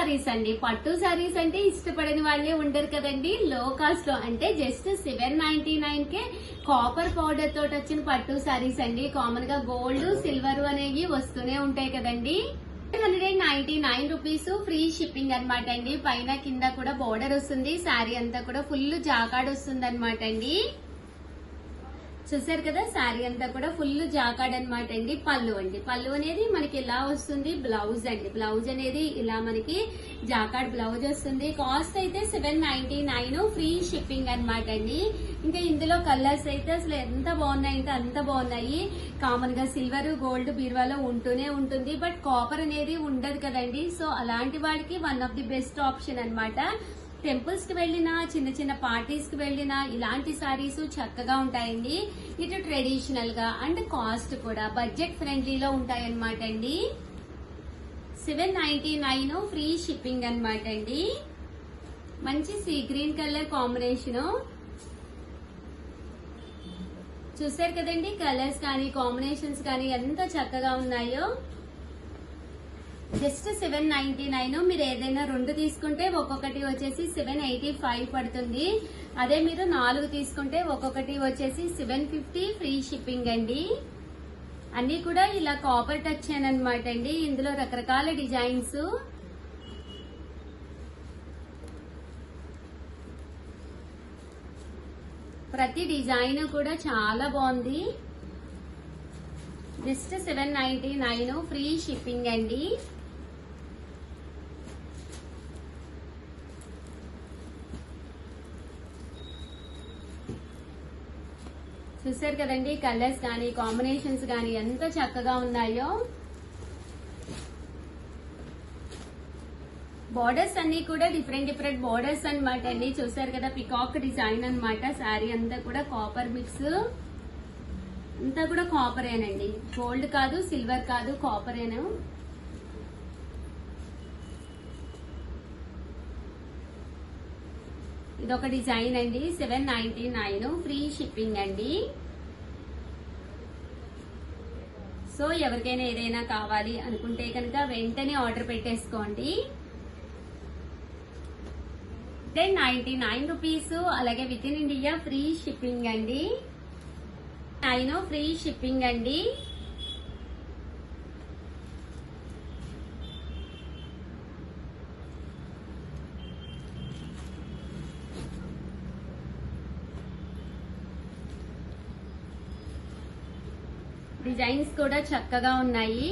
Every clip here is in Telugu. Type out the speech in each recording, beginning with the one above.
సారీస్ అండి. పట్టు సారీస్ అంటే ఇష్టపడని వాళ్ళే ఉండరు కదండి. లో కాస్ట్ లో అంటే జస్ట్ 799 కే కాపర్ పౌడర్ తోటి వచ్చిన పట్టు సారీస్ అండి. కామన్ గా గోల్డ్ సిల్వర్ అనేవి వస్తూనే ఉంటాయి కదండి. 199 రూపీస్ ఫ్రీ షిప్పింగ్ అనమాట అండి. పైన కింద కూడా బోర్డర్ వస్తుంది. శారీ అంతా కూడా ఫుల్ జాకాడ్ వస్తుంది అనమాట అండి. చూసారు కదా, శారీ అంతా కూడా ఫుల్ జాకాడ్ అనమాట అండి. పళ్ళు అండి, పళ్ళు అనేది మనకి ఇలా వస్తుంది. బ్లౌజ్ అండి, బ్లౌజ్ అనేది ఇలా మనకి జాకాడ్ బ్లౌజ్ వస్తుంది. కాస్ట్ అయితే 799 ఫ్రీ షిప్పింగ్ అనమాట అండి. ఇంకా ఇందులో కలర్స్ అయితే అసలు ఎంత బాగున్నాయి అంటే అంత బాగున్నాయి. కామన్ గా సిల్వర్ గోల్డ్ బీరువాలో ఉంటూనే ఉంటుంది, బట్ కాపర్ అనేది ఉండదు కదండి. సో అలాంటి వాడికి one of the best option అనమాట. టెంపుల్స్ కి వెళ్ళినా, చిన్న చిన్న పార్టీస్ కి వెళ్ళినా ఇలాంటి సారీస్ చక్కగా ఉంటాయండి. ఇటు ట్రెడిషనల్ గా అండ్ కాస్ట్ కూడా బడ్జెట్ ఫ్రెండ్లీలో ఉంటాయన్నమాట అండి. 799 ఫ్రీ షిప్పింగ్ అనమాట అండి. మంచి సీ గ్రీన్ కలర్ కాంబినేషన్ చూసారు కదండి. కలర్స్ కానీ కాంబినేషన్స్ కానీ ఎంత చక్కగా ఉన్నాయో. జస్ట్ 799. మీరు ఏదైనా 2 తీసుకుంటే ఒక్కొక్కటి వచ్చేసి 785 పడుతుంది. అదే మీరు 4 తీసుకుంటే ఒక్కొక్కటి వచ్చేసి 750 ఫ్రీ షిప్పింగ్ అండి. అన్ని కూడా ఇలా కాపర్ టచ్ అనమాట అండి. ఇందులో రకరకాల డిజైన్స్. ప్రతి డిజైన్ కూడా చాలా బాగుంది. జస్ట్ 799 ఫ్రీ షిప్పింగ్ అండి. చూసారు కదండి, కలర్స్ కానీ కాంబినేషన్స్ కానీ ఎంత చక్కగా ఉన్నాయో. బోర్డర్స్ అన్ని కూడా డిఫరెంట్ డిఫరెంట్ బోర్డర్స్ అనమాట అండి. చూసారు కదా, పికాక్ డిజైన్ అనమాట. శారీ అంతా కూడా కాపర్ మిక్స్, అంతా కూడా కాపరేనండి. గోల్డ్ కాదు, సిల్వర్ కాదు, కాపరేను. ఇదొక డిజైన్ అండి. 799 ఫ్రీ షిప్పింగ్ అండి. సో ఎవరికైనా ఏదైనా కావాలి అనుకుంటే కనుక వెంటనే ఆర్డర్ పెట్టేసుకోండి. 99 రూపీస్. అలాగే with in India free shipping అండి. 9 ఫ్రీ షిప్పింగ్ అండి. డిజైన్స్ కూడా చక్కగా ఉన్నాయి.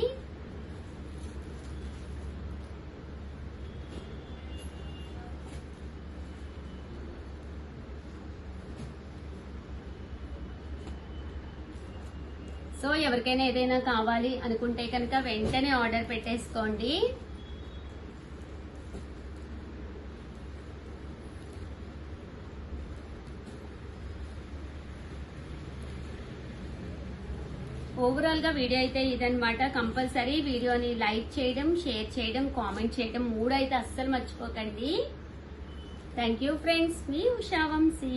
సో ఎవరికైనా ఏదైనా కావాలి అనుకుంటే కనుక వెంటనే ఆర్డర్ పెట్టేసుకోండి. ఓవరాల్ గా వీడియో అయితే ఇదనమాట. కంపల్సరీ వీడియోని లైక్ చేయడం, షేర్ చేయడం, కామెంట్ చేయడం 3 అయితే అస్సలు మర్చిపోకండి. Thank you friends. మీ Usha Vamshi.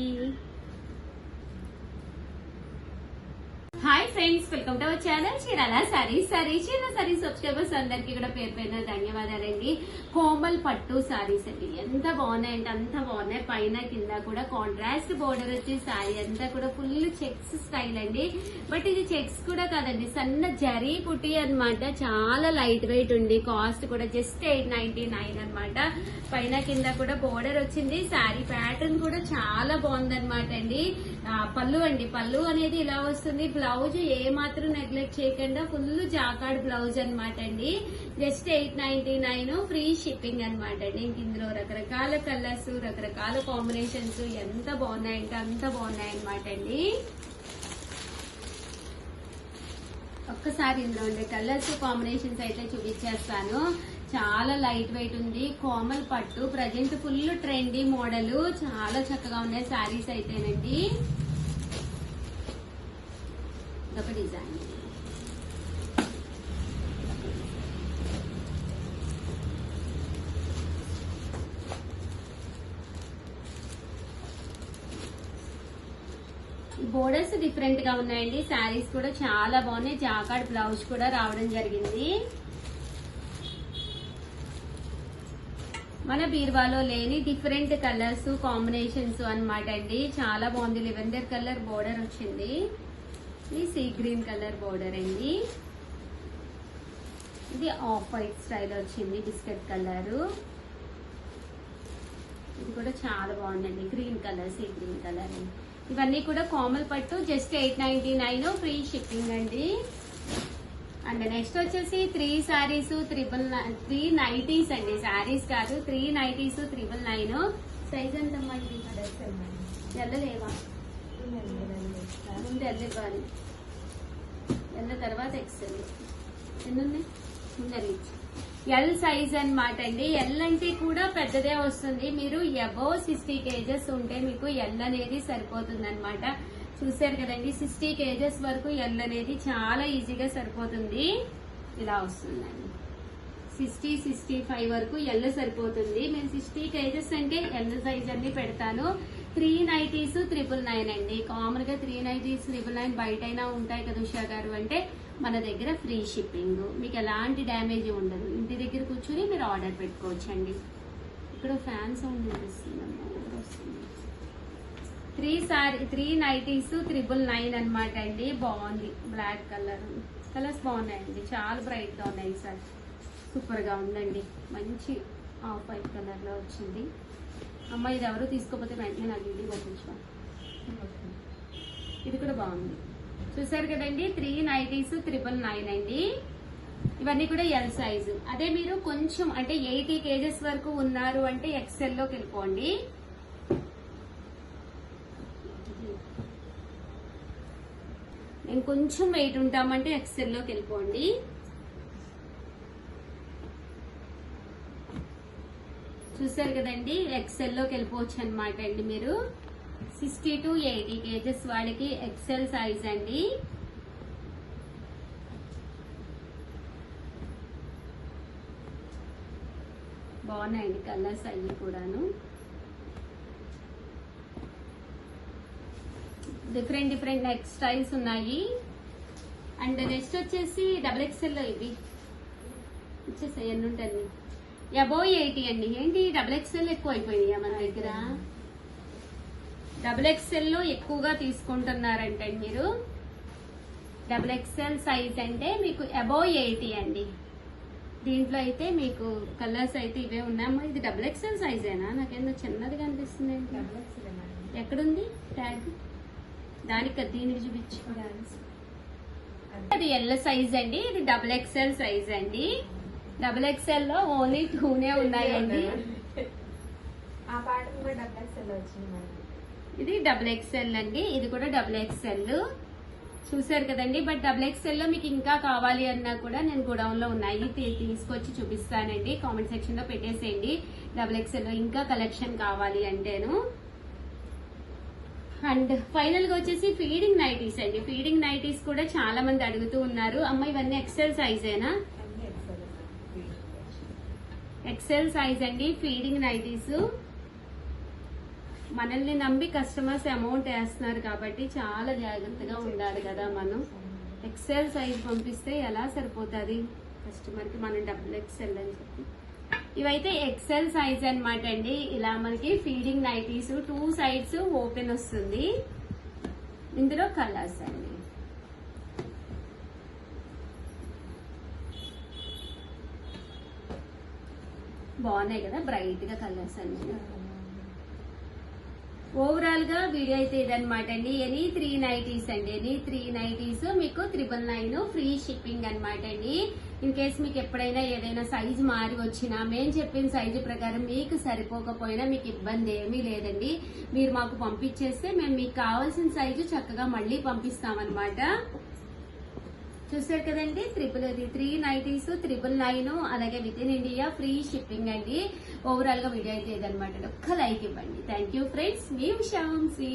Hi friends, welcome to our channel Chirala Sarees. Chirala Sarees subscribers అందరికీ కూడా పేరు పైన ధన్యవాదాలండి. కోమల్ పట్టు సారీస్ అండి. ఎంత బాగున్నాయి అంటే అంత బాగున్నాయి. పైన కింద కూడా కాంట్రాస్ట్ బోర్డర్ వచ్చి సారీ అంతా కూడా ఫుల్ చెక్స్ స్టైల్ అండి. బట్ ఇది చెక్స్ కూడా కాదండి, సన్న జరీ కుట్టి అనమాట. చాలా లైట్ వెయిట్ ఉంది. కాస్ట్ కూడా జస్ట్ 899 అనమాట. పైన కింద కూడా బోర్డర్ వచ్చింది. శారీ ప్యాటర్న్ కూడా చాలా బాగుంది అనమాట అండి. పళ్ళు అండి, పళ్ళు అనేది ఇలా వస్తుంది. బ్లౌజ్ ఏ మాత్రం నెగ్లెక్ట్ చేయకుండా ఫుల్ జాకాడ్ బ్లౌజ్ అనమాట అండి. జస్ట్ 899 ఫ్రీ షిప్పింగ్ అనమాట అండి. ఇంక ఇందులో రకరకాల కలర్స్, రకరకాల కాంబినేషన్స్ ఎంత బాగున్నాయంటే అంత బాగున్నాయి అనమాట అండి. ఒక్కసారి ఇందులో ఉండే కలర్స్ కాంబినేషన్స్ అయితే చూపించేస్తాను. చాలా లైట్ వెయిట్ ఉంది. కోమల్ పట్టు ప్రజెంట్ ఫుల్ ట్రెండీ మోడల్. చాలా చక్కగా ఉన్నాయి శారీస్ అయితేనండి. ఇదొక డిజైన్. బోర్డర్స్ డిఫరెంట్ గా ఉన్నాయండి. శారీస్ కూడా చాలా బాగున్నాయి. జాకార్డ్ బ్లౌజ్ కూడా రావడం జరిగింది. మన బీరువాలో లేని డిఫరెంట్ కలర్స్ కాంబినేషన్స్ అన్నమాట అండి. చాలా బాగుంది. లెవెండర్ కలర్ బోర్డర్ వచ్చింది. ఇది సీ గ్రీన్ కలర్ బోర్డర్ అండి. ఇది ఆఫ్ వైట్ స్టైల్ వచ్చింది, బిస్కెట్ కలర్. ఇది కూడా చాలా బాగుందండి, green colour, sea green colour. ఇవన్నీ కూడా కోమల్ పట్టు, జస్ట్ 899 ఫ్రీ షిప్పింగ్ అండి. అండ్ నెక్స్ట్ వచ్చేసి 3 సారీస్ 3 నైటీస్ అండి. సారీస్ కాదు, 3 నైటీస్ 999. సైజ్ ఎంత అమ్మాయి? ఎల్లలేవా? ముందు ఎల్ల ఇవ్వాలి, ఎల్ల తర్వాత ఎక్సెల్. ఎన్ని ఉన్నాయి? ముందు ఎల్. ఎల్ సైజ్ అన్నమాట అండి. ఎల్ అంటే కూడా పెద్దదే వస్తుంది. మీరు అబౌవ్ 60 kgs ఉంటే మీకు ఎల్ అనేది సరిపోతుంది అనమాట. చూసారు కదండి, 60 kgs వరకు ఎల్ అనేది చాలా ఈజీగా సరిపోతుంది. ఇలా వస్తుందండి. 60-65 వరకు ఎల్ సరిపోతుంది. మేము 60 kgs అంటే ఎల్ సైజ్ అన్ని పెడతాను. 3 నైటీస్ 999 అండి. కామన్ గా 3 నైటీస్ 999 బయట అయినా ఉంటాయి కదా ఉషా గారు అంటే, మన దగ్గర ఫ్రీ షిప్పింగ్. మీకు ఎలాంటి డ్యామేజ్ ఉండదు. ఇంటి దగ్గర కూర్చొని మీరు ఆర్డర్ పెట్టుకోవచ్చండి. ఇక్కడ ఫ్యాన్ సౌండ్ వినిపిస్తుందమ్మా. 3 నైటీస్ 999 అనమాట అండి. బాగుంది, బ్లాక్ కలర్. కలర్స్ బాగున్నాయండి, చాలా బ్రైట్ గా ఉన్నాయి సార్. సూపర్ గా ఉందండి. మంచి ఆఫ్ వైట్ కలర్ లో వచ్చింది. అమ్మ ఇది ఎవరు తీసుకోకపోతే వెంటనే నాకు ఇంటికి పంపించా. ఇది కూడా బాగుంది. చూసారు కదండి, 3 నైటీస్ 999 అండి. ఇవన్నీ కూడా ఎల్ సైజు. అదే మీరు కొంచెం అంటే 80 kgs వరకు ఉన్నారు అంటే ఎక్సెల్ లోకి వెళ్ళిపోండి. నేను కొంచెం వెయిట్ ఉంటామంటే ఎక్సెల్ లోకి వెళ్ళిపోండి. చూసారు కదండి, ఎక్సెల్ లోకి వెళ్ళిపోవచ్చు అనమాట అండి. మీరు 60 to 80 kgs వాళ్ళకి ఎక్సెల్ సైజ్ అండి. బాగున్నాయండి కలర్స్ అన్ని కూడాను. డిఫరెంట్ నెక్ స్టైల్స్ ఉన్నాయి. అండ్ నెక్స్ట్ వచ్చేసి XXL లో ఇవి వచ్చేసాయి. ఎన్ని ఉంటుంది? అబౌవ్ 80 అండి. ఏంటి XXL ఎక్కువ అయిపోయినాయా మన దగ్గర? XXL లో ఎక్కువగా తీసుకుంటున్నారంటే మీరు. XXL సైజ్ అంటే మీకు అబౌవ్ 80 అండి. దీంట్లో అయితే మీకు కలర్స్ అయితే ఇవే ఉన్నాయమ్మా. ఇది XXL సైజేనా? నాకేందో చిన్నదిగా అనిపిస్తుంది. ఎక్కడుంది ట్యాగ్? దానికి దీనికి చూపించు. అది ఎల్ సైజ్ అండి. ఇది XXL సైజ్ అండి. XXL లో ఓన్లీ 2నే ఉన్నాయండి. ఇది XXL అండి. ఇది కూడా XXL. చూసారు కదండి. బట్ XXL లో మీకు ఇంకా కావాలి అన్నా కూడా నేను గోడౌన్ లో ఉన్నాయి, తీసుకొచ్చి చూపిస్తానండి. కామెంట్ సెక్షన్ లో పెట్టేసేయండి. XXL లో ఇంకా కలెక్షన్ కావాలి అంటేను. అండ్ ఫైనల్ గా వచ్చేసి ఫీడింగ్ నైటీస్ అండి. ఫీడింగ్ నైటీస్ కూడా చాలా మంది అడుగుతూ ఉన్నారు. అమ్మ ఇవన్నీ ఎక్సెల్ సైజేనా? ఎక్సెల్ సైజ్ అండి. Feeding nighties. మనల్ని నమ్మి కస్టమర్స్ అమౌంట్ వేస్తున్నారు కాబట్టి చాలా జాగ్రత్తగా ఉండాలి కదా మనం. ఎక్సెల్ సైజ్ పంపిస్తే ఎలా సరిపోతుంది కస్టమర్ కి, మనం XXL అని చెప్పి. ఇవైతే ఎక్సెల్ సైజ్ అనమాట అండి. ఇలా మనకి ఫీడింగ్ నైటీస్ 2 సైడ్స్ ఓపెన్ వస్తుంది. ఇందులో కలర్స్ అండి. బాగున్నాయి కదా, బ్రైట్ గా కలర్స్ అన్ని. ఓవరాల్ గా వీడియో అయితే ఇదనమాట అండి. ఎనీ 3 నైటీస్ అండి. ఎనీ 3 నైటీస్ మీకు 999 ఫ్రీ షిప్పింగ్ అనమాట అండి. ఇన్ కేస్ మీకు ఎప్పుడైనా ఏదైనా సైజు మారి వచ్చినా, మేము చెప్పిన సైజు ప్రకారం మీకు సరిపోకపోయినా మీకు ఇబ్బంది ఏమీ లేదండి. మీరు మాకు పంపించేస్తే మేము మీకు కావాల్సిన సైజు చక్కగా మళ్ళీ పంపిస్తామన్నమాట. చూసారు కదండి, 3 నైటీస్ 999, అలాగే with in India free shipping అండి. ఓవరాల్ గా వీడియో అయితే ఇదనమాట. ఒక్క లైక్ ఇవ్వండి. Thank you friends. మీ ఉషా వంశీ.